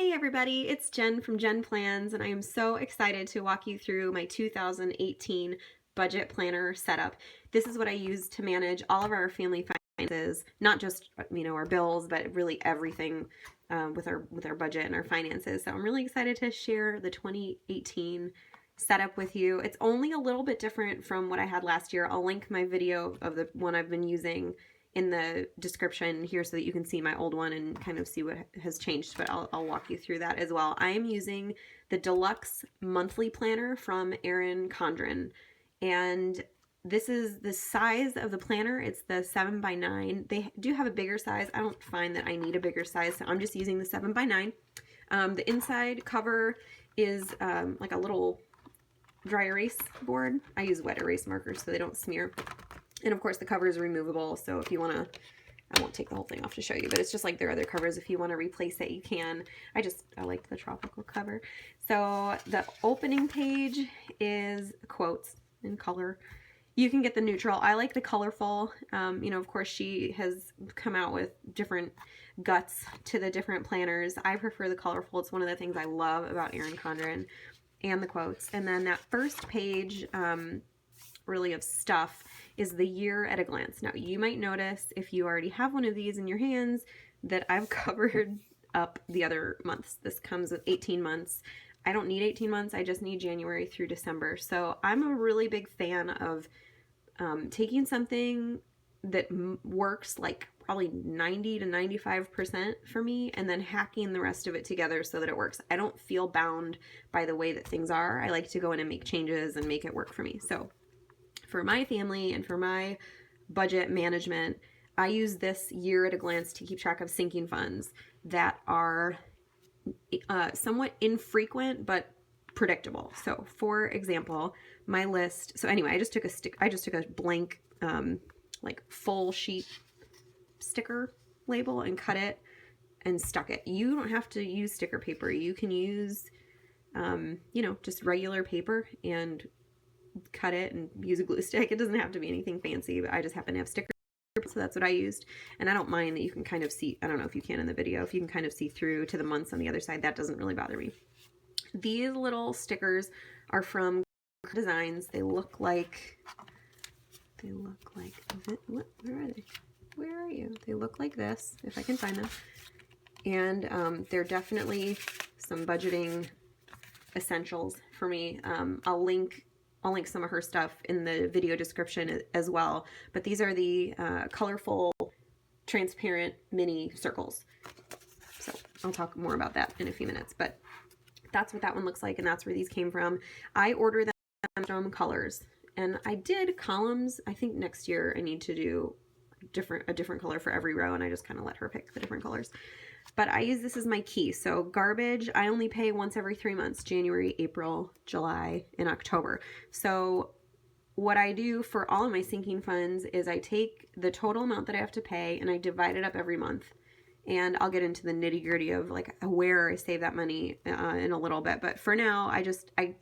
Hey everybody, it's Jen from JenPlans, and I am so excited to walk you through my 2018 budget planner setup. This is what I use to manage all of our family finances, not just our bills, but really everything with our budget and our finances. So I'm really excited to share the 2018 setup with you. It's only a little bit different from what I had last year. I'll link my video of the one I've been using in the description here so that you can see my old one and kind of see what has changed, but I'll walk you through that as well. I am using the Deluxe monthly planner from Erin Condren, and this is the size of the planner. It's the 7x9. They do have a bigger size. I don't find that I need a bigger size, so I'm just using the 7x9. The inside cover is like a little dry erase board. I use wet erase markers so they don't smear. And of course the cover is removable, so if you want to, I won't take the whole thing off to show you, but it's just like their other covers. If you want to replace it, you can. I liked the tropical cover. So the opening page is quotes in color. You can get the neutral. I like the colorful. Of course she has come out with different guts to the different planners. I prefer the colorful. It's one of the things I love about Erin Condren, and the quotes. And then that first page, really of stuff, is the year at a glance. Now you might notice if you already have one of these in your hands that I've covered up the other months. This comes with 18 months. I don't need 18 months. I just need January through December. So I'm a really big fan of taking something that works like probably 90 to 95% for me, and then hacking the rest of it together so that it works. I don't feel bound by the way that things are. I like to go in and make changes and make it work for me. So for my family and for my budget management, I use this year at a glance to keep track of sinking funds that are somewhat infrequent but predictable. So for example, my list, so anyway, I just took a blank like full sheet sticker label and cut it and stuck it. You don't have to use sticker paper. You can use just regular paper and cut it and use a glue stick. It doesn't have to be anything fancy, but I just happen to have stickers, so that's what I used. And I don't mind that you can kind of see, I don't know if you can in the video, if you can kind of see through to the months on the other side. That doesn't really bother me. These little stickers are from Krissyanne Designs. They look like, where are they? Where are you? They look like this, if I can find them. And they're definitely some budgeting essentials for me. I'll link some of her stuff in the video description as well. But these are the colorful, transparent mini circles. So I'll talk more about that in a few minutes. But that's what that one looks like, and that's where these came from. I ordered them from colors, and I did columns. I think next year I need to do a different color for every row, and I just kind of let her pick the different colors. But I use this as my key. So garbage, I only pay once every 3 months, January, April, July, and October. So what I do for all of my sinking funds is I take the total amount that I have to pay and I divide it up every month. And I'll get into the nitty gritty of like where I save that money in a little bit. But for now, I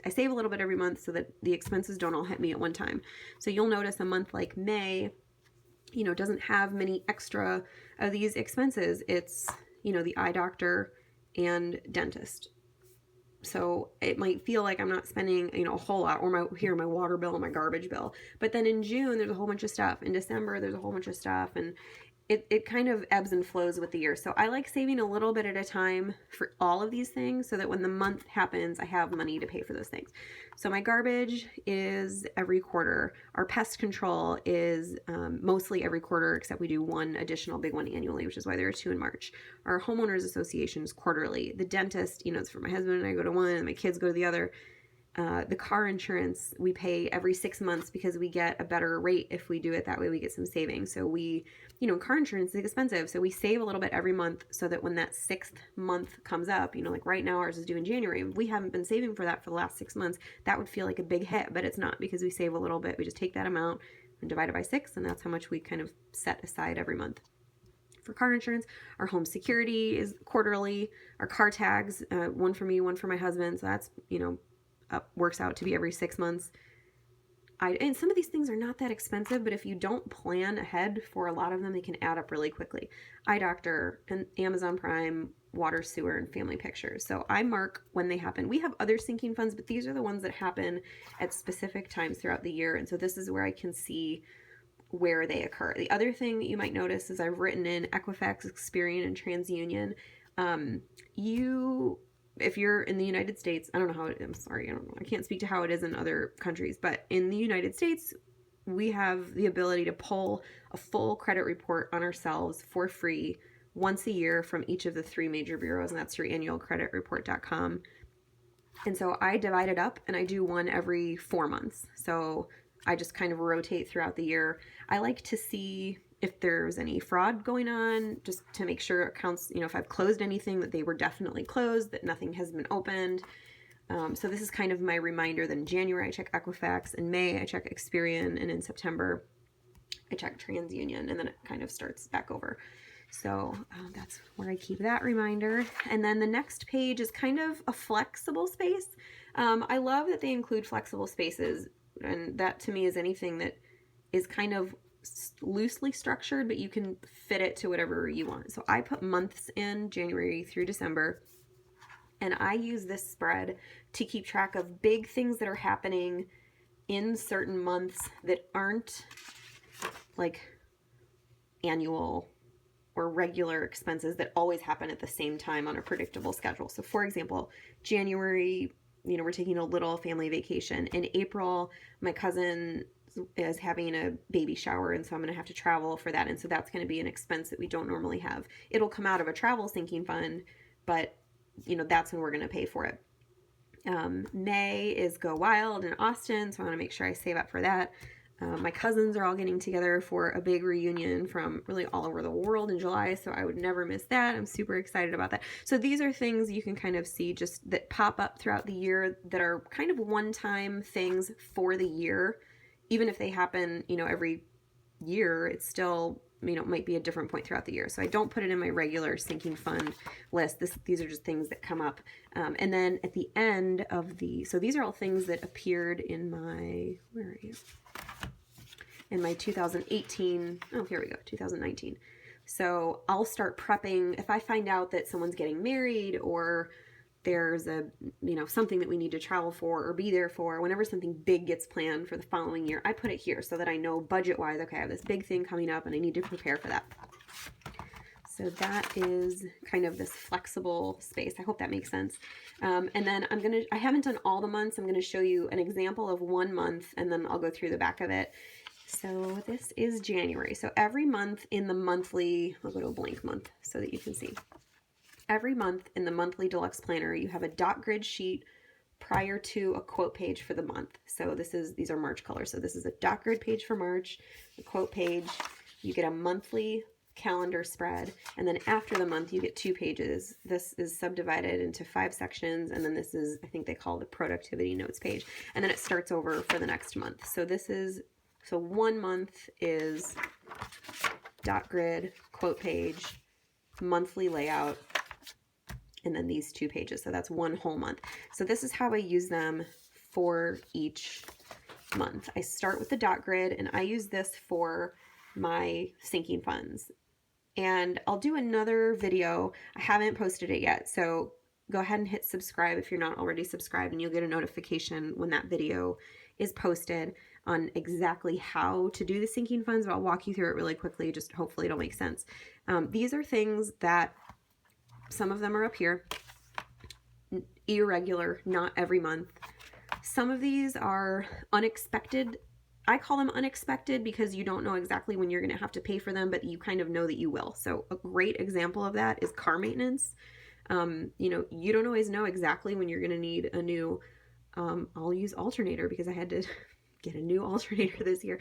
save a little bit every month so that the expenses don't all hit me at one time. So you'll notice a month like May, doesn't have many extra of these expenses. It's the eye doctor and dentist. So it might feel like I'm not spending, a whole lot, or my water bill and my garbage bill. But then in June, there's a whole bunch of stuff. In December, there's a whole bunch of stuff. And it kind of ebbs and flows with the year. So I like saving a little bit at a time for all of these things so that when the month happens, I have money to pay for those things. So my garbage is every quarter. Our pest control is mostly every quarter, except we do one additional big one annually, which is why there are 2 in March. Our homeowners association is quarterly. The dentist, it's for my husband and I go to one, and my kids go to the other. The car insurance we pay every 6 months because we get a better rate if we do it that way. We get some savings. So car insurance is expensive, so we save a little bit every month so that when that 6th month comes up, like right now ours is due in January. We haven't been saving for that for the last 6 months. That would feel like a big hit, but it's not, because we save a little bit. We just take that amount and divide it by 6, and that's how much we kind of set aside every month. For car insurance, our home security is quarterly. Our car tags, one for me, one for my husband, so that's works out to be every 6 months. and some of these things are not that expensive, but if you don't plan ahead for a lot of them, they can add up really quickly. Eye Doctor and Amazon Prime, water, sewer, and family pictures. So I mark when they happen. We have other sinking funds, but these are the ones that happen at specific times throughout the year. And so this is where I can see where they occur. The other thing that you might notice is I've written in Equifax, Experian, and TransUnion. If you're in the United States, I don't know how it, I'm sorry, I don't know. I can't speak to how it is in other countries, but in the United States, we have the ability to pull a full credit report on ourselves for free once a year from each of the 3 major bureaus, and that's through annualcreditreport.com. And so I divide it up and I do one every 4 months. So I just kind of rotate throughout the year. I like to see if there's any fraud going on, just to make sure accounts, if I've closed anything, that they were definitely closed, that nothing has been opened. So this is kind of my reminder that in January I check Equifax, in May I check Experian, and in September I check TransUnion, and then it kind of starts back over. So that's where I keep that reminder. And then the next page is kind of a flexible space. I love that they include flexible spaces, and that to me is anything that is kind of loosely structured, but you can fit it to whatever you want. So I put months in, January through December, and I use this spread to keep track of big things that are happening in certain months that aren't like annual or regular expenses that always happen at the same time on a predictable schedule. So for example, January, we're taking a little family vacation. In April, my cousin is having a baby shower, and so I'm going to have to travel for that, and so that's going to be an expense that we don't normally have. It'll come out of a travel sinking fund, but that's when we're going to pay for it. May is Go Wild in Austin, so I want to make sure I save up for that. My cousins are all getting together for a big reunion from really all over the world in July, so I would never miss that. I'm super excited about that. So these are things you can kind of see just that pop up throughout the year that are kind of one-time things for the year. Even if they happen, every year, it's still, might be a different point throughout the year. So I don't put it in my regular sinking fund list. These are just things that come up. And then at the end of so these are all things that appeared in my, where are you? In my 2018, oh, here we go, 2019. So I'll start prepping if I find out that someone's getting married, or there's a, something that we need to travel for or be there for. Whenever something big gets planned for the following year, I put it here so that I know budget-wise, okay, I have this big thing coming up and I need to prepare for that. So that is kind of this flexible space. I hope that makes sense. And then I haven't done all the months. I'm going to show you an example of one month, and then I'll go through the back of it. So this is January. So every month in the monthly, I'll go to a blank month so that you can see. Every month in the monthly deluxe planner, you have a dot grid sheet prior to a quote page for the month. So these are March colors. So this is a dot grid page for March, a quote page. You get a monthly calendar spread, and then after the month you get 2 pages. This is subdivided into 5 sections, and then this is, I think they call the productivity notes page, and then it starts over for the next month. So 1 month is dot grid, quote page, monthly layout, and then these 2 pages. So that's 1 whole month. So this is how I use them for each month. I start with the dot grid, and I use this for my sinking funds. And I'll do another video. I haven't posted it yet, so go ahead and hit subscribe if you're not already subscribed, and you'll get a notification when that video is posted on exactly how to do the sinking funds. But I'll walk you through it really quickly, just hopefully it'll make sense. These are things that some of them are up here, irregular, not every month. Some of these are unexpected. I call them unexpected because you don't know exactly when you're going to have to pay for them, but you kind of know that you will. So a great example of that is car maintenance. You don't always know exactly when you're going to need a new, I'll use alternator because I had to get a new alternator this year.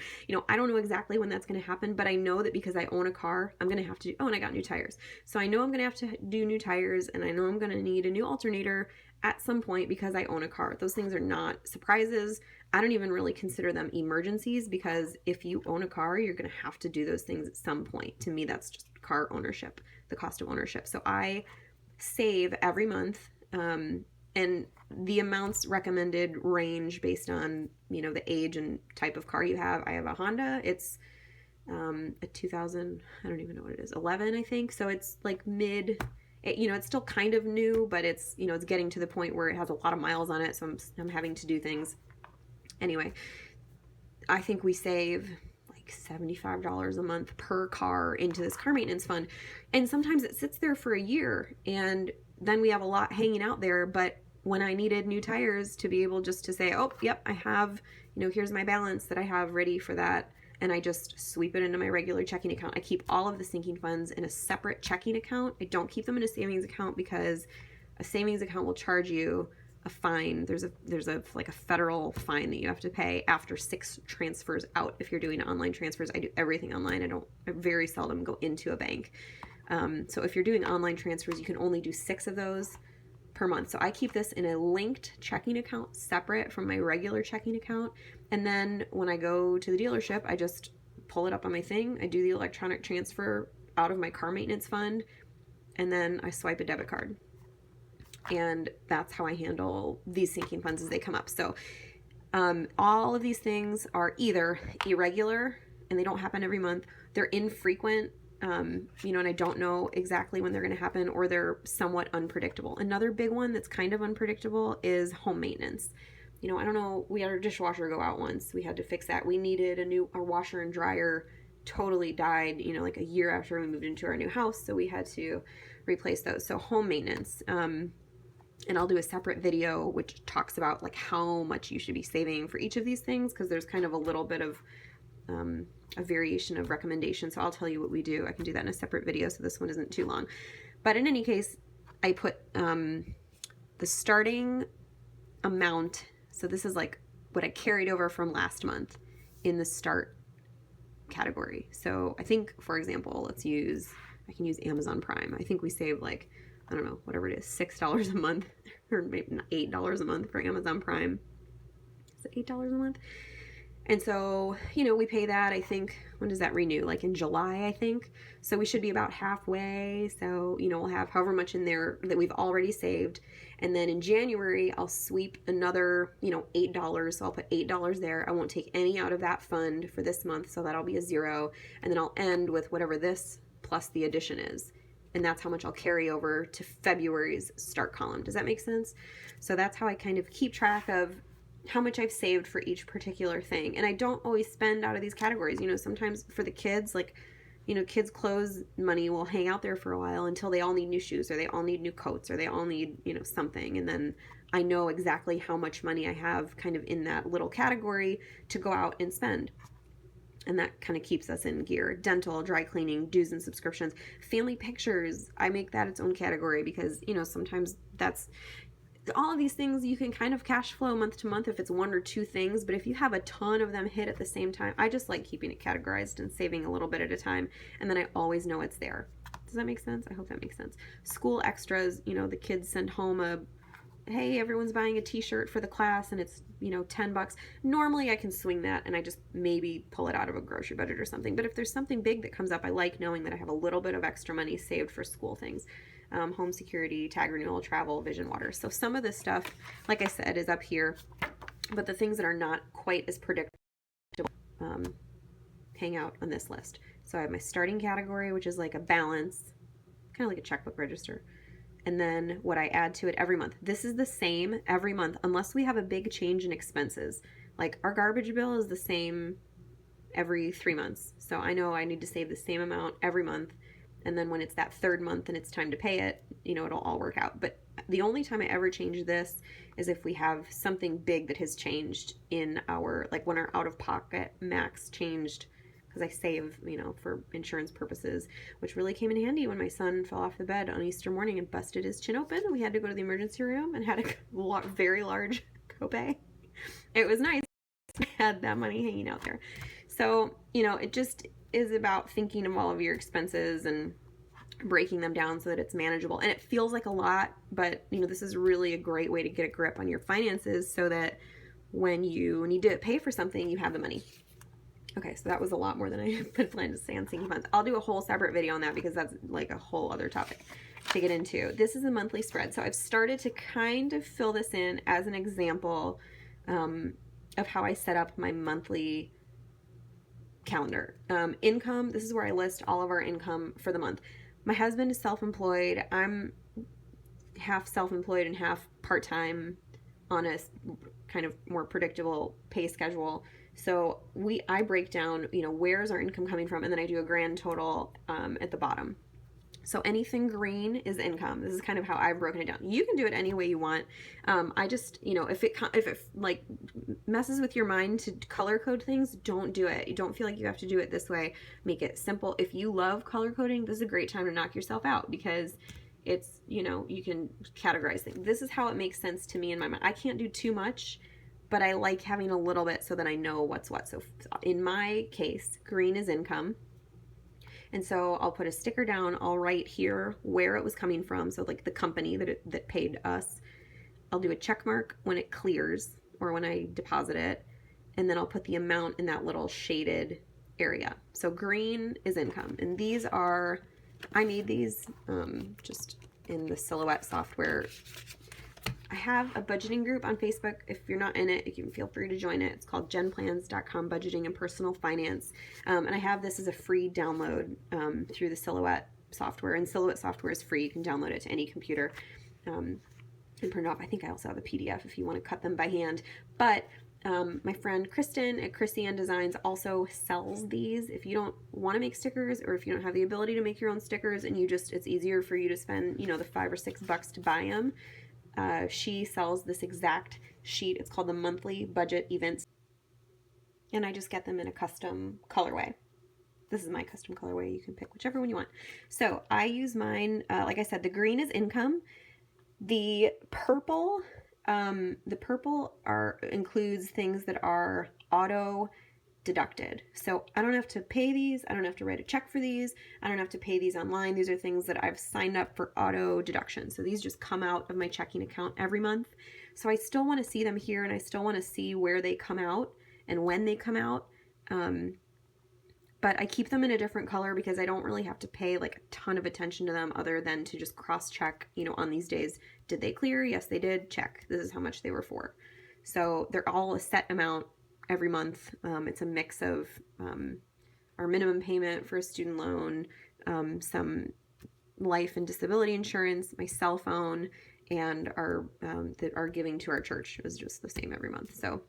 I don't know exactly when that's going to happen, but I know that because I own a car, I'm going to have to, and I got new tires. So I know I'm going to have to do new tires, and I know I'm going to need a new alternator at some point because I own a car. Those things are not surprises. I don't even really consider them emergencies, because if you own a car, you're going to have to do those things at some point. To me, that's just car ownership, the cost of ownership. So I save every month, and the amounts recommended range based on, you know, the age and type of car you have. I have a Honda. It's a 2000, I don't even know what it is, 11, I think. So it's like it's still kind of new, but it's, you know, it's getting to the point where it has a lot of miles on it. So I'm having to do things. Anyway, I think we save like $75 a month per car into this car maintenance fund. And sometimes it sits there for a year and then we have a lot hanging out there. But when I needed new tires, to be able just to say, oh, yep, I have, you know, here's my balance that I have ready for that. And I just sweep it into my regular checking account. I keep all of the sinking funds in a separate checking account. I don't keep them in a savings account because a savings account will charge you a fine. There's like a federal fine that you have to pay after 6 transfers out. If you're doing online transfers, I do everything online. I very seldom go into a bank. So if you're doing online transfers, you can only do 6 of those per month. So I keep this in a linked checking account separate from my regular checking account. And then when I go to the dealership, I just pull it up on my thing. I do the electronic transfer out of my car maintenance fund, and then I swipe a debit card. And that's how I handle these sinking funds as they come up. So all of these things are either irregular and they don't happen every month. They're infrequent, and I don't know exactly when they're going to happen, or they're somewhat unpredictable. Another big one that's kind of unpredictable is home maintenance. I don't know, we had our dishwasher go out once. We had to fix that. We needed our washer and dryer totally died, like a year after we moved into our new house. So we had to replace those. So home maintenance, and I'll do a separate video which talks about like how much you should be saving for each of these things, because there's kind of a little bit of a variation of recommendation. So I'll tell you what we do. I can do that in a separate video, so this one isn't too long. But in any case, I put the starting amount. So this is like what I carried over from last month in the start category. So I think, for example, I can use Amazon Prime. I think we save like, I don't know, whatever it is, $6 a month, or maybe not, $8 a month for Amazon Prime. Is it $8 a month? And so, we pay that, I think, when does that renew? Like in July, I think. So we should be about halfway. So, we'll have however much in there that we've already saved. And then in January, I'll sweep another, $8. So I'll put $8 there. I won't take any out of that fund for this month. So that'll be a 0. And then I'll end with whatever this plus the addition is. And that's how much I'll carry over to February's start column. Does that make sense? So that's how I kind of keep track of how much I've saved for each particular thing. And I don't always spend out of these categories. Sometimes for the kids, like, kids' clothes money will hang out there for a while until they all need new shoes, or they all need new coats, or they all need, something. And then I know exactly how much money I have kind of in that little category to go out and spend. And that kind of keeps us in gear. Dental, dry cleaning, dues and subscriptions, family pictures. I make that its own category because, sometimes that's all of these things you can kind of cash flow month to month if it's 1 or 2 things. But if you have a ton of them hit at the same time, I just like keeping it categorized and saving a little bit at a time. And then I always know it's there. Does that make sense? I hope that makes sense. School extras, the kids send home hey, everyone's buying a t-shirt for the class and it's, $10. Normally I can swing that and I just maybe pull it out of a grocery budget or something. But if there's something big that comes up, I like knowing that I have a little bit of extra money saved for school things. Home security, tag renewal, travel, vision, water. So some of this stuff, like I said, is up here, but the things that are not quite as predictable hang out on this list. So I have my starting category, which is like a balance, kind of like a checkbook register. And then what I add to it every month. This is the same every month, unless we have a big change in expenses. Like our garbage bill is the same every 3 months. So I know I need to save the same amount every month. And then when it's that 3rd month and it's time to pay it, it'll all work out. But the only time I ever change this is if we have something big that has changed in like when our out-of-pocket max changed, because I save, for insurance purposes, which really came in handy when my son fell off the bed on Easter morning and busted his chin open. And we had to go to the emergency room and had a very large copay. It was nice. I had that money hanging out there. So, it just is about thinking of all of your expenses and breaking them down so that it's manageable. And it feels like a lot, but this is really a great way to get a grip on your finances so that when you need to pay for something, you have the money. Okay, so that was a lot more than I had planned to say on sinking funds. I'll do a whole separate video on that because that's like a whole other topic to get into. This is a monthly spread. So I've started to kind of fill this in as an example of how I set up my monthly calendar. Income, this is where I list all of our income for the month. My husband is self-employed. I'm half self-employed and half part-time on a kind of more predictable pay schedule. So I break down, where's our income coming from, and then I do a grand total at the bottom. So anything green is income. This is kind of how I've broken it down. You can do it any way you want. I just, if it like messes with your mind to color code things, don't do it. You don't feel like you have to do it this way. Make it simple. If you love color coding, this is a great time to knock yourself out because it's, you can categorize things. This is how it makes sense to me in my mind. I can't do too much, but I like having a little bit so that I know what's what. So in my case, green is income. And so I'll put a sticker down. I'll write here where it was coming from. So like the company that paid us. I'll do a check mark when it clears or when I deposit it. And then I'll put the amount in that little shaded area. So green is income. And these are, I made these just in the Silhouette software. I have a budgeting group on Facebook. If you're not in it, you can feel free to join it. It's called JenPlans.com Budgeting and Personal Finance. And I have this as a free download through the Silhouette software. And Silhouette software is free. You can download it to any computer and print it off. I think I also have a PDF if you want to cut them by hand. But my friend Kristen at Krissyanne Designs also sells these. If you don't want to make stickers, or if you don't have the ability to make your own stickers and it's easier for you to spend, the $5 or $6 to buy them, she sells this exact sheet. It's called the Monthly Budget Events. And I just get them in a custom colorway. This is my custom colorway. You can pick whichever one you want. So I use mine, like I said, the green is income. The purple includes things that are auto deducted. So I don't have to pay these. I don't have to write a check for these. I don't have to pay these online. These are things that I've signed up for auto deduction. So these just come out of my checking account every month. So I still want to see them here, and I still want to see where they come out and when they come out. But I keep them in a different color because I don't really have to pay like a ton of attention to them other than to just cross-check, on these days. Did they clear? Yes, they did. Check. This is how much they were for. So they're all a set amount every month. It's a mix of our minimum payment for a student loan, some life and disability insurance, my cell phone, and our giving to our church is just the same every month. So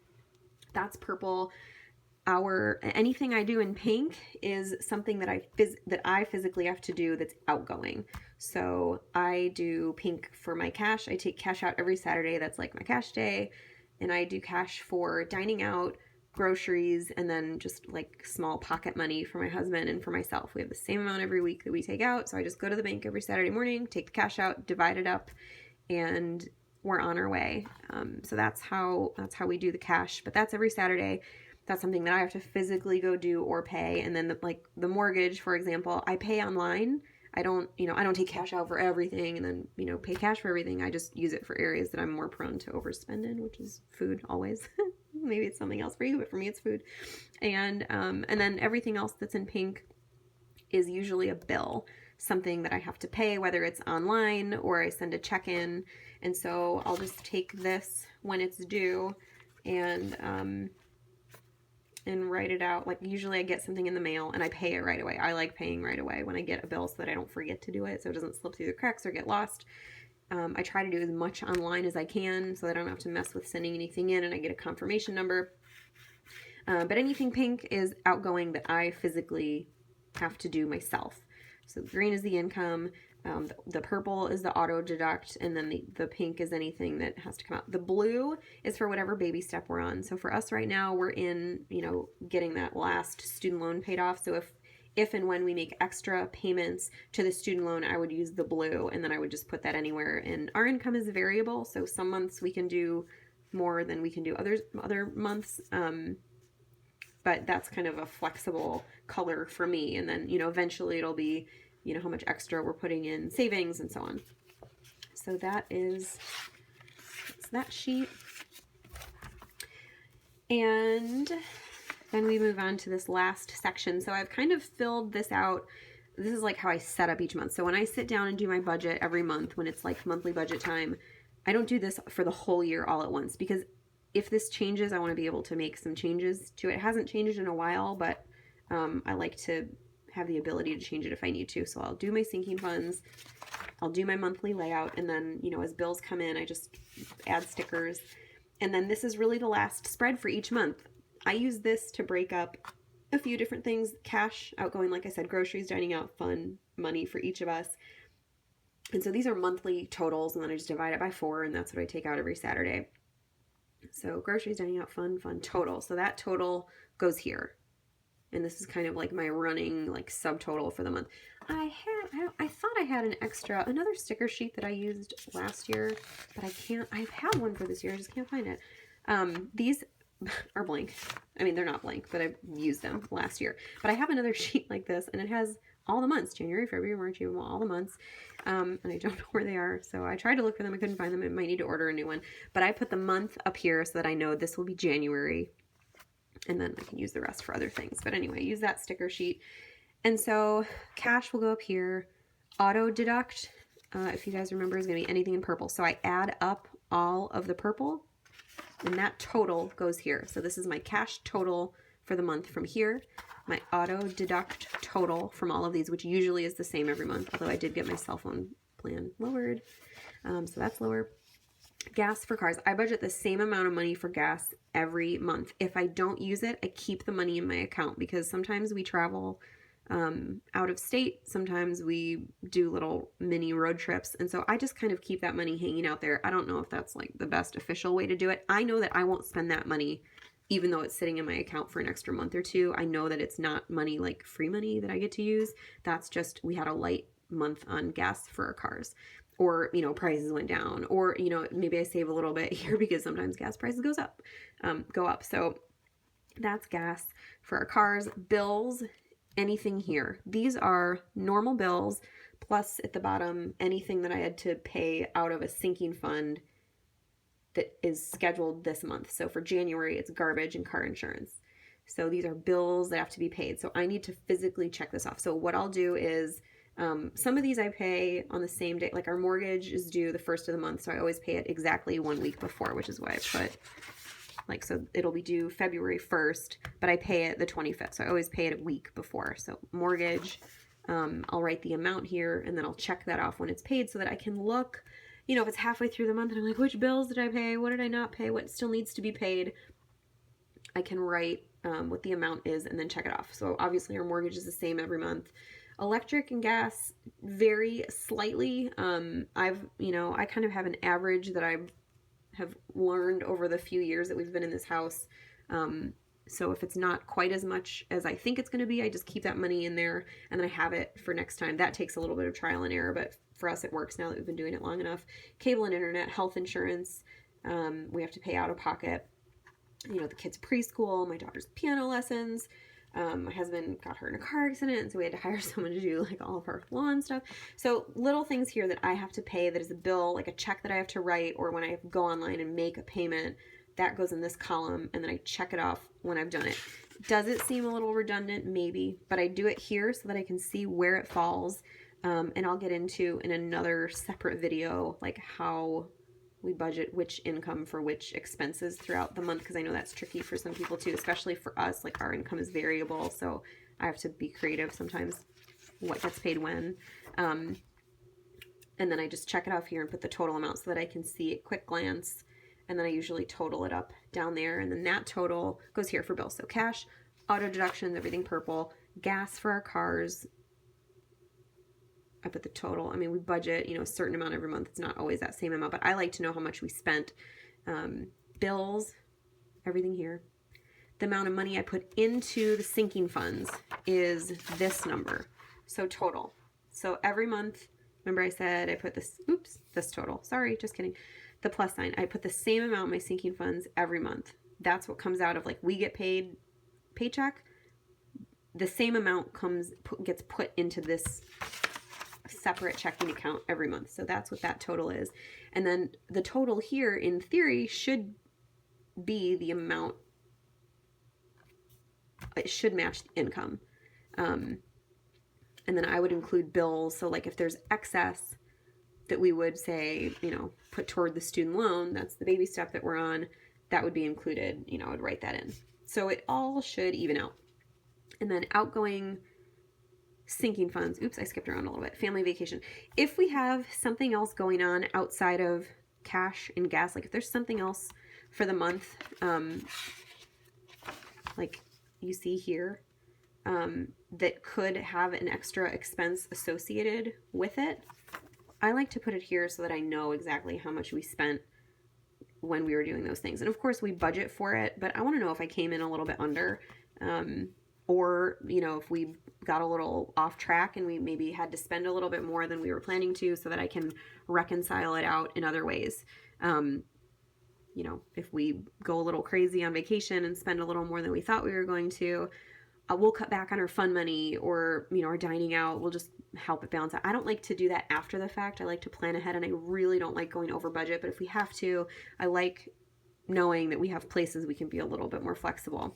that's purple. Anything I do in pink is something that I physically have to do that's outgoing. So I do pink for my cash. I take cash out every Saturday. That's like my cash day. And I do cash for dining out, groceries, and then just like small pocket money for my husband and for myself. We have the same amount every week that we take out. So I just go to the bank every Saturday morning, take the cash out, divide it up, and we're on our way. So that's how we do the cash. But that's every Saturday. That's something that I have to physically go do or pay. And then the mortgage, for example, I pay online. I don't take cash out for everything and then, pay cash for everything. I just use it for areas that I'm more prone to overspend in, which is food always. Maybe it's something else for you, but for me it's food. And then everything else that's in pink is usually a bill, something that I have to pay, whether it's online or I send a check in. And so I'll just take this when it's due and write it out. Like usually I get something in the mail and I pay it right away. I like paying right away when I get a bill so that I don't forget to do it, so it doesn't slip through the cracks or get lost. I try to do as much online as I can so that I don't have to mess with sending anything in and I get a confirmation number. But anything pink is outgoing that I physically have to do myself. So green is the income, the purple is the auto deduct, and then the pink is anything that has to come out. The blue is for whatever baby step we're on. So for us right now, we're in, getting that last student loan paid off. So if and when we make extra payments to the student loan, I would use the blue, and then I would just put that anywhere. And our income is variable, so some months we can do more than we can do other months. But that's kind of a flexible color for me. And then, eventually it'll be, how much extra we're putting in savings and so on. So that's that sheet. And Then we move on to this last section. So I've kind of filled this out. This is like how I set up each month. So when I sit down and do my budget every month, when it's like monthly budget time, I don't do this for the whole year all at once, because if this changes, I want to be able to make some changes to it. It hasn't changed in a while, but I like to have the ability to change it if I need to. So I'll do my sinking funds, I'll do my monthly layout, and then, you know, as bills come in, I just add stickers. And then this is really the last spread for each month. I use this to break up a few different things: cash, outgoing, like I said, groceries, dining out, fun, money for each of us. And so these are monthly totals, and then I just divide it by 4, and that's what I take out every Saturday. So groceries, dining out, fun, total. So that total goes here. And this is kind of like my running like subtotal for the month. I thought I had another sticker sheet that I used last year, but I've had one for this year, I just can't find it. These are blank. I mean, they're not blank, but I've used them last year. But I have another sheet like this, and it has all the months: January, February, March, April, all the months. And I don't know where they are. So I tried to look for them. I couldn't find them. I might need to order a new one. But I put the month up here so that I know this will be January. And then I can use the rest for other things. But anyway, use that sticker sheet. And so cash will go up here. Auto deduct, if you guys remember, is going to be anything in purple. So I add up all of the purple, and that total goes here. So this is my cash total for the month from here. My auto deduct total from all of these, which usually is the same every month, although I did get my cell phone plan lowered. So that's lower. Gas for cars. I budget the same amount of money for gas every month. If I don't use it, I keep the money in my account, because sometimes we travel out of state. Sometimes we do little mini road trips. And so I just kind of keep that money hanging out there. I don't know if that's like the best official way to do it. I know that I won't spend that money, even though it's sitting in my account for an extra month or two. I know that it's not money like free money that I get to use. That's just, we had a light month on gas for our cars, or, you know, prices went down, or, you know, maybe I save a little bit here because sometimes gas prices go up. So that's gas for our cars. Bills, anything here. These are normal bills, plus at the bottom, anything that I had to pay out of a sinking fund that is scheduled this month. So for January, it's garbage and car insurance. So these are bills that have to be paid. So I need to physically check this off. So what I'll do is, some of these I pay on the same day. Like our mortgage is due the first of the month, so I always pay it exactly 1 week before, which is why I put, like, so it'll be due February 1st, but I pay it the 25th, so I always pay it a week before. So mortgage, I'll write the amount here, and then I'll check that off when it's paid so that I can look, you know, if it's halfway through the month and I'm like, which bills did I pay? What did I not pay? What still needs to be paid? I can write what the amount is and then check it off. So obviously our mortgage is the same every month. Electric and gas vary slightly. I kind of have an average that I have learned over the few years that we've been in this house. So if it's not quite as much as I think it's going to be, I just keep that money in there, and then I have it for next time. That takes a little bit of trial and error, but for us it works now that we've been doing it long enough. Cable and internet, health insurance, we have to pay out of pocket. You know, the kids' preschool, my daughter's piano lessons. My husband got hurt in a car accident, and so we had to hire someone to do like all of our lawn stuff. So little things here that I have to pay, that is a bill, like a check that I have to write, or when I go online and make a payment, that goes in this column, and then I check it off when I've done it. Does it seem a little redundant? Maybe, but I do it here so that I can see where it falls, and I'll get into in another separate video like how we budget which income for which expenses throughout the month, because I know that's tricky for some people too, especially for us. Like our income is variable, so I have to be creative sometimes what gets paid when. And then I just check it off here and put the total amount so that I can see at quick glance, and then I usually total it up down there, and then that total goes here for bills. So cash, auto deductions, everything purple, gas for our cars, I put the total. I mean, we budget, you know, a certain amount every month. It's not always that same amount, but I like to know how much we spent. Bills, everything here. The amount of money I put into the sinking funds is this number. So total. So every month, remember I said I put this total. Sorry, just kidding. The plus sign. I put the same amount in my sinking funds every month. That's what comes out of, like, we get paid paycheck. The same amount gets put into this separate checking account every month. So that's what that total is. And then the total here in theory should be the amount it should match the income. And then I would include bills. So like if there's excess that we would say, you know, put toward the student loan, that's the baby step that we're on, that would be included, you know, I would write that in. So it all should even out. And then outgoing sinking funds. Oops, I skipped around a little bit. Family vacation. If we have something else going on outside of cash and gas, like if there's something else for the month, like you see here, that could have an extra expense associated with it, I like to put it here so that I know exactly how much we spent when we were doing those things. And of course we budget for it, but I want to know if I came in a little bit under, or, you know, if we got a little off track and we maybe had to spend a little bit more than we were planning to, so that I can reconcile it out in other ways. You know, if we go a little crazy on vacation and spend a little more than we thought we were going to, we'll cut back on our fun money, or, you know, our dining out. We'll just help it balance out. I don't like to do that after the fact. I like to plan ahead, and I really don't like going over budget. But if we have to, I like knowing that we have places we can be a little bit more flexible.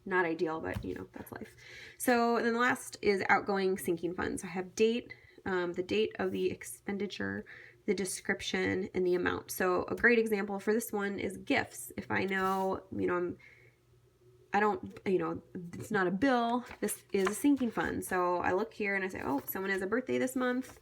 Not ideal, but, you know, that's life. So then the last is outgoing sinking funds. I have date, the date of the expenditure, the description, and the amount. So a great example for this one is gifts. If I know, you know, you know, it's not a bill, this is a sinking fund. So I look here and I say, oh, someone has a birthday this month.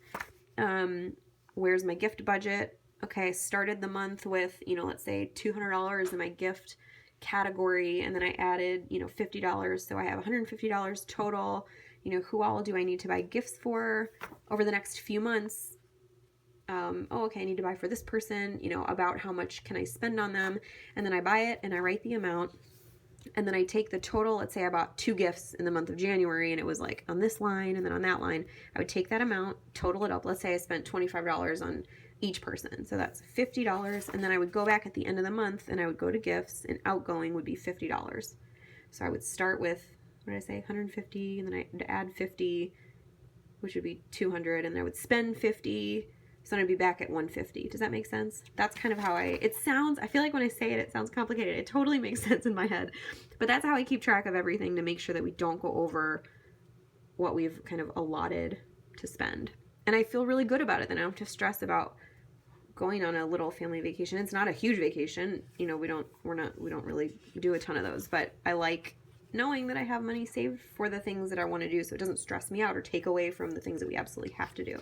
Where's my gift budget? Okay, I started the month with, you know, let's say $200 in my gift category, and then I added, you know, $50. So I have $150 total. You know, who all do I need to buy gifts for over the next few months? Oh, okay, I need to buy for this person, you know, about how much can I spend on them? And then I buy it and I write the amount. And then I take the total. Let's say I bought 2 gifts in the month of January, and it was like on this line and then on that line. I would take that amount, total it up. Let's say I spent $25 on each person. So that's $50. And then I would go back at the end of the month and I would go to gifts, and outgoing would be $50. So I would start with, what did I say, 150, and then I would add 50, which would be 200, and then I would spend 50. So then I'd be back at 150. Does that make sense? That's kind of how it sounds. I feel like when I say it, it sounds complicated. It totally makes sense in my head. But that's how I keep track of everything, to make sure that we don't go over what we've kind of allotted to spend. And I feel really good about it. Then I don't have to stress about going on a little family vacation. It's not a huge vacation. You know, we don't really do a ton of those, but I like knowing that I have money saved for the things that I want to do, so it doesn't stress me out or take away from the things that we absolutely have to do.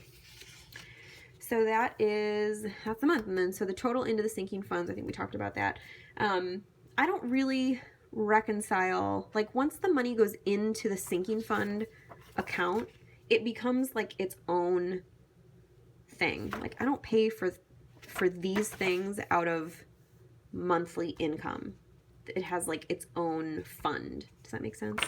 So that's the month. And then, so the total into the sinking funds, I think we talked about that. I don't really reconcile, like once the money goes into the sinking fund account, it becomes like its own thing. Like I don't pay for these things out of monthly income. It has like its own fund. Does that make sense?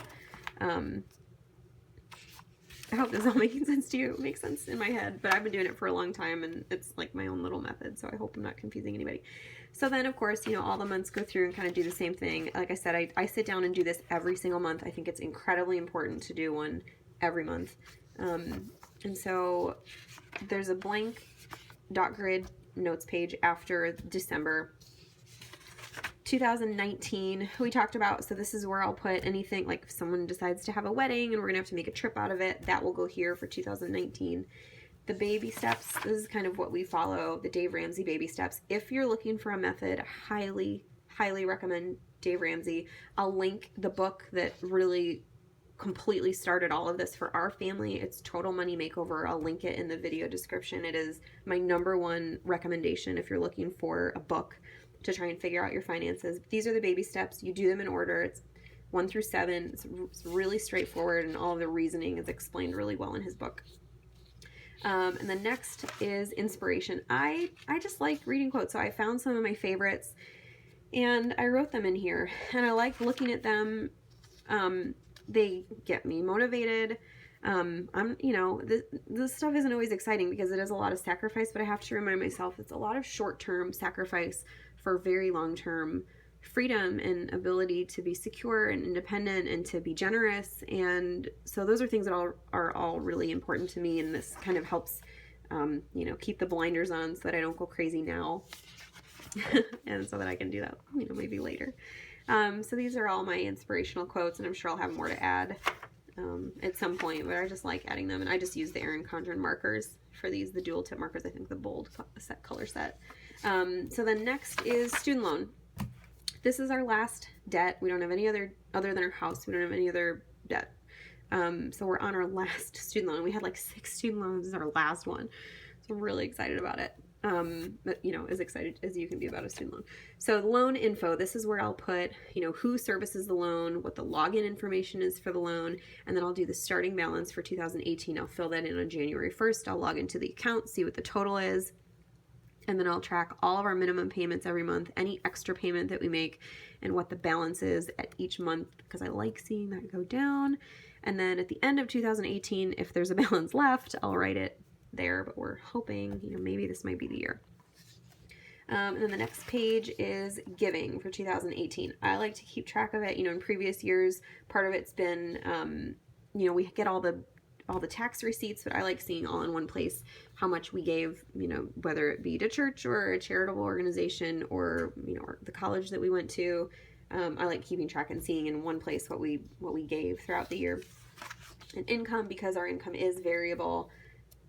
I hope this is all making sense to you. It makes sense in my head, but I've been doing it for a long time, and it's like my own little method, so I hope I'm not confusing anybody. So then, of course, you know, all the months go through and kind of do the same thing. Like I said, I sit down and do this every single month. I think it's incredibly important to do one every month. And so there's a blank dot grid notes page after December 2019 we talked about. So this is where I'll put anything, like if someone decides to have a wedding and we're gonna have to make a trip out of it, that will go here for 2019. The baby steps, this is kind of what we follow, the Dave Ramsey baby steps. If you're looking for a method, highly recommend Dave Ramsey. I'll link the book that really completely started all of this for our family. It's Total Money Makeover. I'll link it in the video description. It is my #1 recommendation if you're looking for a book to try and figure out your finances. These are the baby steps. You do them in order. It's 1 through 7. It's really straightforward, and all of the reasoning is explained really well in his book. And then next is inspiration. I just like reading quotes, so I found some of my favorites and I wrote them in here, and I like looking at them. They get me motivated. You know, this stuff isn't always exciting because it is a lot of sacrifice, but I have to remind myself it's a lot of short-term sacrifice for very long-term freedom and ability to be secure and independent and to be generous. And so those are things that are all really important to me, and this kind of helps, you know, keep the blinders on so that I don't go crazy now and so that I can do that, you know, maybe later. So these are all my inspirational quotes, and I'm sure I'll have more to add at some point, but I just like adding them. And I just use the Erin Condren markers for these, the dual tip markers, I think the bold color set. So then next is student loan. This is our last debt. We don't have any other than our house. We don't have any other debt. So we're on our last student loan. We had like 6 student loans. This is our last one. So I'm really excited about it. But you know, as excited as you can be about a student loan. So the loan info, this is where I'll put, you know, who services the loan, what the login information is for the loan, and then I'll do the starting balance for 2018. I'll fill that in on January 1st. I'll log into the account, see what the total is, and then I'll track all of our minimum payments every month, any extra payment that we make, and what the balance is at each month, because I like seeing that go down. And then at the end of 2018, if there's a balance left, I'll write it there, but we're hoping, you know, maybe this might be the year. And then the next page is giving for 2018. I like to keep track of it. You know, in previous years, part of it's been, you know, we get all the tax receipts, but I like seeing all in one place how much we gave, you know, whether it be to church or a charitable organization or, you know, the college that we went to. I like keeping track and seeing in one place what we gave throughout the year. And income, because our income is variable,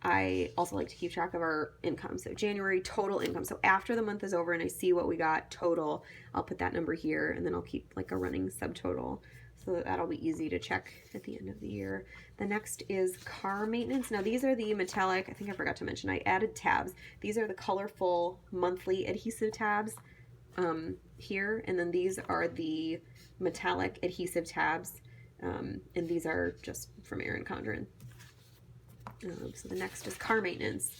I also like to keep track of our income. So January total income. So after the month is over and I see what we got total, I'll put that number here, and then I'll keep like a running subtotal. So that'll be easy to check at the end of the year. The next is car maintenance. Now these are the metallic, I think I forgot to mention, I added tabs. These are the colorful monthly adhesive tabs here. And then these are the metallic adhesive tabs. And these are just from Erin Condren. So the next is car maintenance.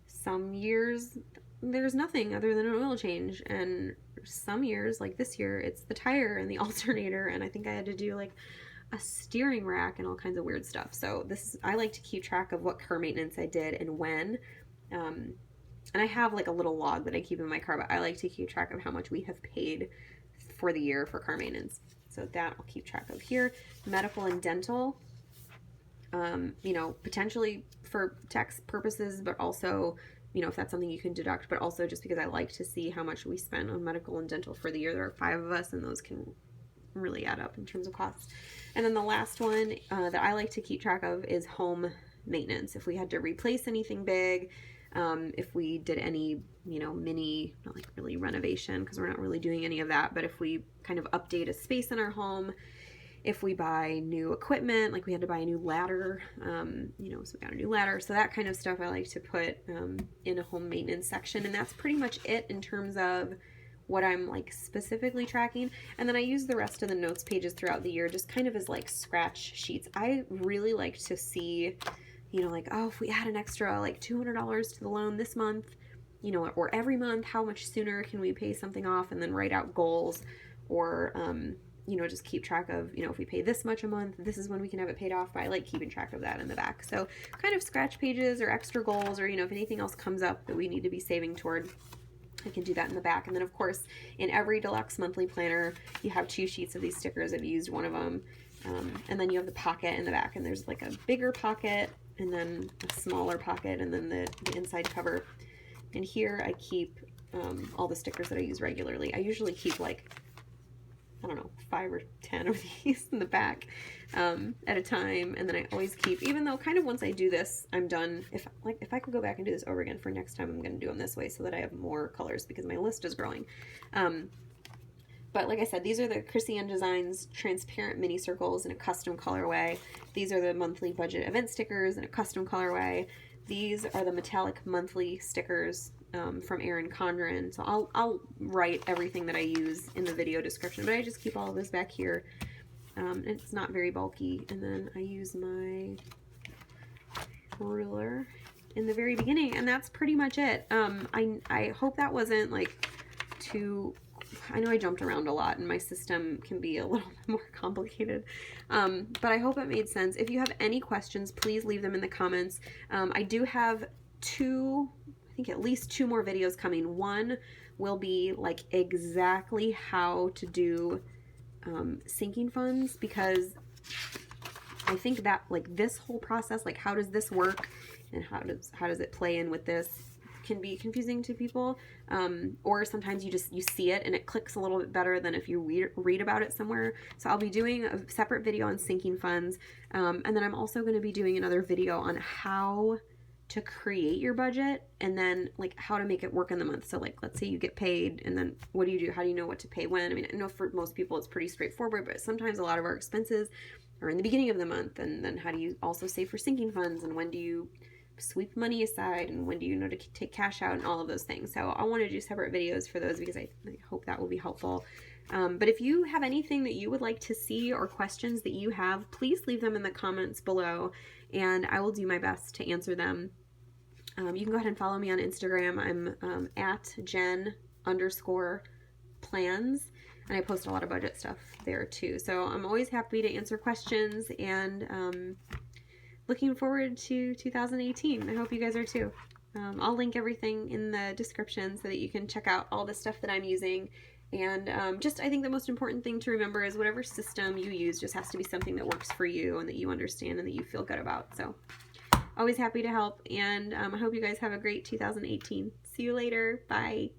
Some years there's nothing other than an oil change, and some years, like this year, it's the tire and the alternator, and I think I had to do like a steering rack and all kinds of weird stuff. So I like to keep track of what car maintenance I did and when. And I have like a little log that I keep in my car, but I like to keep track of how much we have paid for the year for car maintenance. So that I'll keep track of here. Medical and dental. You know, potentially for tax purposes, but also, you know, if that's something you can deduct, but also just because I like to see how much we spend on medical and dental for the year. There are 5 of us, and those can really add up in terms of costs. And then the last one that I like to keep track of is home maintenance. If we had to replace anything big, if we did any, you know, mini, not like really renovation, because we're not really doing any of that, but if we kind of update a space in our home, if we buy new equipment, like we had to buy a new ladder, you know, so we got a new ladder. So that kind of stuff I like to put in a home maintenance section. And that's pretty much it in terms of what I'm like specifically tracking. And then I use the rest of the notes pages throughout the year just kind of as like scratch sheets. I really like to see, you know, like, oh, if we add an extra like $200 to the loan this month, you know, or every month, how much sooner can we pay something off, and then write out goals, or, you know, just keep track of, you know, if we pay this much a month, this is when we can have it paid off. But I like keeping track of that in the back. So kind of scratch pages or extra goals, or, you know, if anything else comes up that we need to be saving toward, I can do that in the back. And then of course, in every Deluxe monthly planner, you have 2 sheets of these stickers. I've used one of them. And then you have the pocket in the back, and there's like a bigger pocket and then a smaller pocket, and then the inside cover. And here I keep all the stickers that I use regularly. I usually keep like, I don't know, 5 or 10 of these in the back at a time. And then I always keep, even though kind of once I do this, I'm done. If I could go back and do this over again for next time, I'm going to do them this way so that I have more colors, because my list is growing. But like I said, these are the Krissyanne Designs transparent mini circles in a custom colorway. These are the monthly budget event stickers in a custom colorway. These are the metallic monthly stickers from Erin Condren. So I'll write everything that I use in the video description, but I just keep all of this back here. It's not very bulky. And then I use my ruler in the very beginning, and that's pretty much it. I hope that wasn't like too, I know I jumped around a lot and my system can be a little bit more complicated, but I hope it made sense. If you have any questions, please leave them in the comments. I do have I think at least 2 more videos coming. One will be like exactly how to do sinking funds, because I think that like this whole process, like how does this work and how does it play in with this, can be confusing to people, or sometimes you see it and it clicks a little bit better than if you read about it somewhere. So I'll be doing a separate video on sinking funds, and then I'm also going to be doing another video on how to create your budget, and then like how to make it work in the month. So like, let's say you get paid, and then what do you do? How do you know what to pay when? I mean, I know for most people it's pretty straightforward, but sometimes a lot of our expenses are in the beginning of the month. And then how do you also save for sinking funds, and when do you sweep money aside, and when do you know to take cash out, and all of those things. So I want to do separate videos for those because I hope that will be helpful. But if you have anything that you would like to see or questions that you have, please leave them in the comments below, and I will do my best to answer them. You can go ahead and follow me on Instagram. I'm at Jen_plans, and I post a lot of budget stuff there too. So I'm always happy to answer questions, and looking forward to 2018. I hope you guys are too. I'll link everything in the description so that you can check out all the stuff that I'm using. And I think the most important thing to remember is whatever system you use just has to be something that works for you and that you understand and that you feel good about. So always happy to help, and I hope you guys have a great 2018. See you later. Bye.